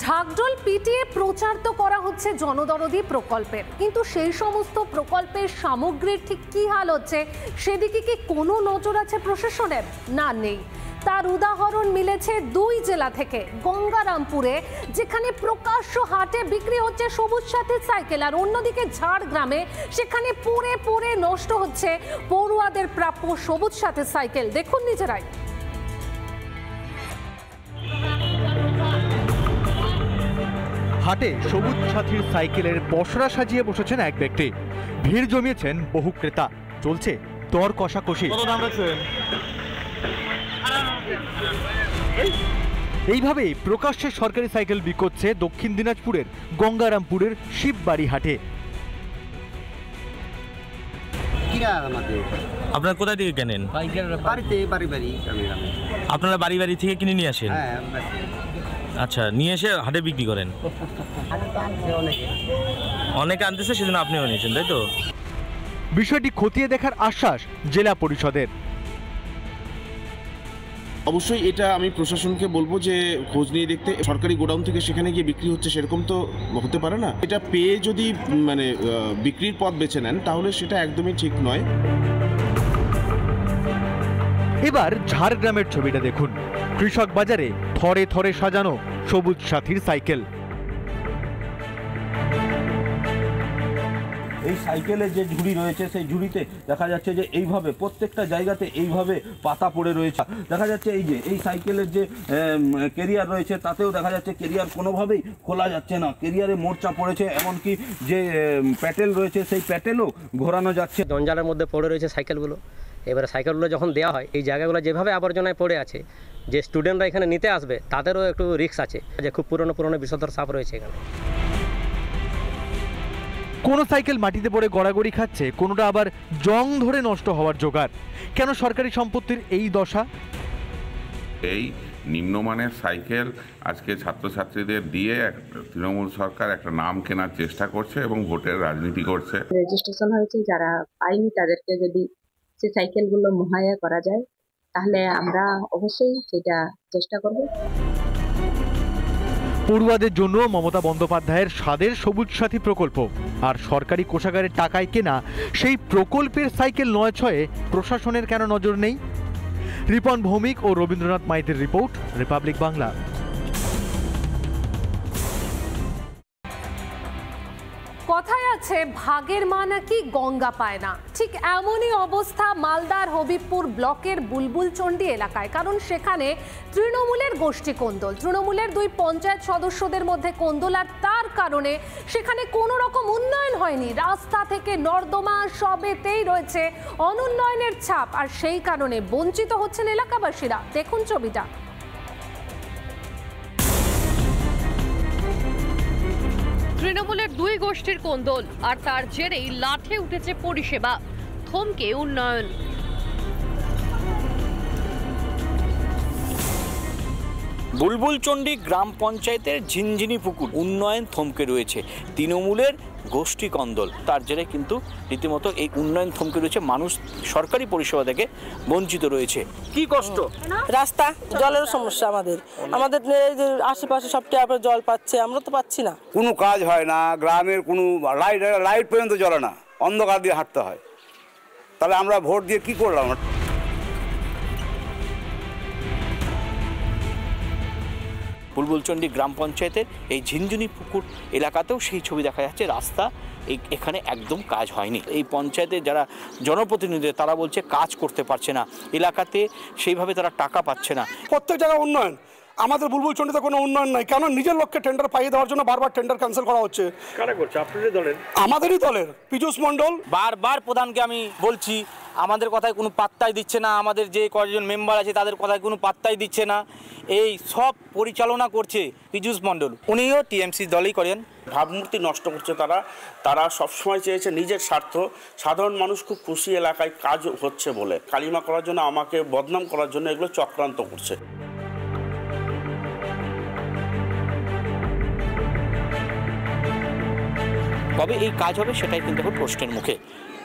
ঢাকঢোল পিটিয়ে প্রচার তো করা হচ্ছে জনদরদি প্রকল্পের, কিন্তু সেই সমস্ত প্রকল্পের সামগ্রীর ঠিক কি হাল হচ্ছে সেদিকে কি কোনো নজর আছে প্রশাসনের? না, নেই। তার উদাহরণ মিলেছে দুই জেলা থেকে। গঙ্গারামপুরে যেখানে প্রকাশ্য হাটে বিক্রি হচ্ছে সবুজ সাথী সাইকেল, আর অন্যদিকে ঝাড়গ্রামে সেখানে পুড়ে পুড়ে নষ্ট হচ্ছে পড়ুয়াদের প্রাপ্য সবুজ সাথী সাইকেল। দেখুন নিজেরাই। হাটে সবুজ সাথীর সাইকেলের পসরা সাজিয়ে বসেছেন এক ব্যক্তি, ভিড় জমিয়েছেন বহু ক্রেতা, চলছে দর কষাকষি। এইভাবেই প্রকাশ্যে সরকারি সাইকেল বিক্রি করছে দক্ষিণ দিনাজপুরের গঙ্গারামপুরের শিববাড়ি হাটে। আপনারা কোথায় থেকে কেনেন? আপনারা বাড়ি বাড়ি থেকে কিনে নিয়ে আসেন? আচ্ছা, নিয়ে এসে হাটে বিক্রি করেন? অনেকে আনতেছে, সেজন্য আপনিও নিয়েছেন, তাই তো? বিষয়টি খতিয়ে দেখার আশ্বাস জেলা পরিষদের। অবশ্যই এটা আমি প্রশাসনকে বলবো যে খোঁজ নিয়ে দেখতে, সরকারি গোডাউন থেকে সেখানে গিয়ে বিক্রি হচ্ছে সেরকম তো হতে পারে না। এটা পেয়ে যদি বিক্রির পথ বেছে নেন তাহলে সেটা একদমই ঠিক নয়। এবার ঝাড়গ্রামের ছবিটা দেখুন। কৃষক বাজারে থরে থরে সাজানো সবুজ সাথীর সাইকেল। এই সাইকেলের যে ঝুড়ি রয়েছে সেই ঝুড়িতে দেখা যাচ্ছে যে এইভাবে প্রত্যেকটা জায়গাতে এইভাবে পাতা পড়ে রয়েছে। দেখা যাচ্ছে এই যে এই সাইকেলের যে কেরিয়ার রয়েছে তাতেও দেখা যাচ্ছে কেরিয়ার কোনোভাবেই খোলা যাচ্ছে না, কেরিয়ারে মোর্চা পড়েছে, এমনকি যে প্যাটেল রয়েছে সেই প্যাটেলও ঘোরানো যাচ্ছে। জঞ্জালের মধ্যে পড়ে রয়েছে সাইকেলগুলো। এবারে সাইকেলগুলো যখন দেওয়া হয়, এই জায়গাগুলো যেভাবে আবর্জনায় পড়ে আছে, যে স্টুডেন্টরা এখানে নিতে আসবে তাদেরও একটু রিস্ক আছে, যে খুব পুরনো বিষধর সাপ রয়েছে এখানে। কোনো সাইকেল মাটিতে পড়ে গড়াগড়ি খাচ্ছে, কোনোটা আবার জং ধরে নষ্ট হওয়ার জোগাড়। কেন সরকারি সম্পত্তির এই দশা? এই নিম্নমানের সাইকেল আজকে ছাত্রছাত্রীদের দিয়ে তৃণমূল সরকার একটা নাম কেনার চেষ্টা করছে এবং ভোটের রাজনীতি করছে। রেজিস্ট্রেশন হয়েছে, যারা পায়নি তাদেরকে যদি সেই সাইকেলগুলো মুহৈয়া করা যায় তাহলে আমরা অবশ্যই সেটা চেষ্টা করব। পড়ুয়াদের জন্য মমতা বন্দ্যোপাধ্যায়ের স্বাদের সবুজ সাথী প্রকল্প, আর সরকারি কোষাগারের টাকায় কেনা সেই প্রকল্পের সাইকেল নয় ছয়ে প্রশাসনের কেন নজর নেই? রিপন ভৌমিক ও রবীন্দ্রনাথ মাইতির রিপোর্ট, রিপাবলিক বাংলা। কথায় আছে ভাগের মা নাকি গঙ্গা পায় না। ঠিক এমনই অবস্থা মালদার হবিবপুর ব্লকের বুলবুলচন্ডী এলাকায়, কারণ সেখানে তৃণমূলের গোষ্ঠী কোন্দল। তৃণমূলের দুই পঞ্চায়েত সদস্যদের মধ্যে কোন্দল, আর তার কারণে সেখানে কোনো রকম উন্নয়ন হয়নি। রাস্তা থেকে নর্দমা সবেতেই রয়েছে অনুন্নয়নের ছাপ, আর সেই কারণে বঞ্চিত হচ্ছেন এলাকাবাসীরা। দেখুন ছবিটা। তৃণমূলের দুই গোষ্ঠীর কোন্দল, আর তার জেরেই লাঠে উঠেছে পরিষেবা, থমকে উন্নয়ন। বুলবুলচন্ডী গ্রাম পঞ্চায়েতের ঝিনঝিনি পুকুর উন্নয়ন থমকে রয়েছে। তৃণমূলের গোষ্ঠী কন্দল, তার জেরে কিন্তু রীতিমতো এই উন্নয়ন থমকে রয়েছে। মানুষ সরকারি পরিষেবা থেকে বঞ্চিত রয়েছে। কি কষ্ট? রাস্তা, জলের সমস্যা। আমাদের আশেপাশে সব ট্যাপে জল পাচ্ছে, আমরা তো পাচ্ছি না। কোনো কাজ হয় না, গ্রামের কোনো লাইট পর্যন্ত জ্বলে না, অন্ধকার দিয়ে হাঁটতে হয়। তাহলে আমরা ভোট দিয়ে কি করলাম? বুলবুলচন্ডী গ্রাম পঞ্চায়েতের এই ঝিনঝিনি পুকুর এলাকাতেও সেই ছবি দেখা যাচ্ছে। রাস্তা এখানে একদম কাজ হয়নি। এই পঞ্চায়েতের যারা জনপ্রতিনিধি তারা বলছে কাজ করতে পারছে না, এলাকাতে সেইভাবে তারা টাকা পাচ্ছে না। প্রত্যেক জায়গায় উন্নয়ন, আমাদের বুলবুলচন্ডীতে কোনো উন্নয়ন নাই। কেন? নিজের লোককে টেন্ডার পাইয়ে দেওয়ার জন্য বারবার টেন্ডার ক্যান্সেল করা হচ্ছে। কারা করছে? আপনাদের দলের? আমাদেরই দলের পীযূষ মণ্ডল। বারবার প্রধানকে আমি বলছি, আমাদের কথায় কোনো পাত্তাই দিচ্ছে না। আমাদের যে কয়েকজন মেম্বার আছে তাদের কথায় কোনো পাত্তাই দিচ্ছে না। এই সব পরিচালনা করছে পীযূষ মণ্ডল, উনিও টিএমসি দলেই করেন। ভাবমূর্তি নষ্ট করছে তারা সবসময় চেয়েছে নিজের স্বার্থ। সাধারণ মানুষ খুব খুশি এলাকায় কাজ হচ্ছে বলে কালিমা করার জন্য, আমাকে বদনাম করার জন্য এগুলো চক্রান্ত করছে। কবে এই কাজ হবে সেটাই কিন্তু এখন প্রশ্নের মুখে।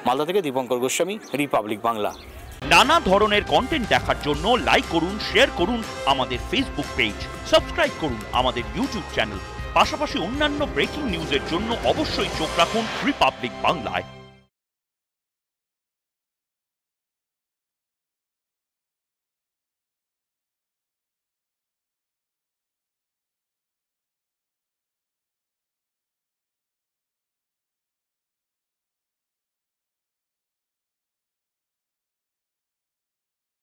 মালদা থেকে দীপঙ্কর গোস্বামী, রিপাবলিক বাংলা। নানা ধরনের কন্টেন্ট দেখার জন্য লাইক করুন, শেয়ার করুন আমাদের ফেসবুক পেজ, সাবস্ক্রাইব করুন আমাদের ইউটিউব চ্যানেল। পাশাপাশি অন্যান্য ব্রেকিং নিউজের জন্য অবশ্যই চোখ রাখুন রিপাবলিক বাংলায়।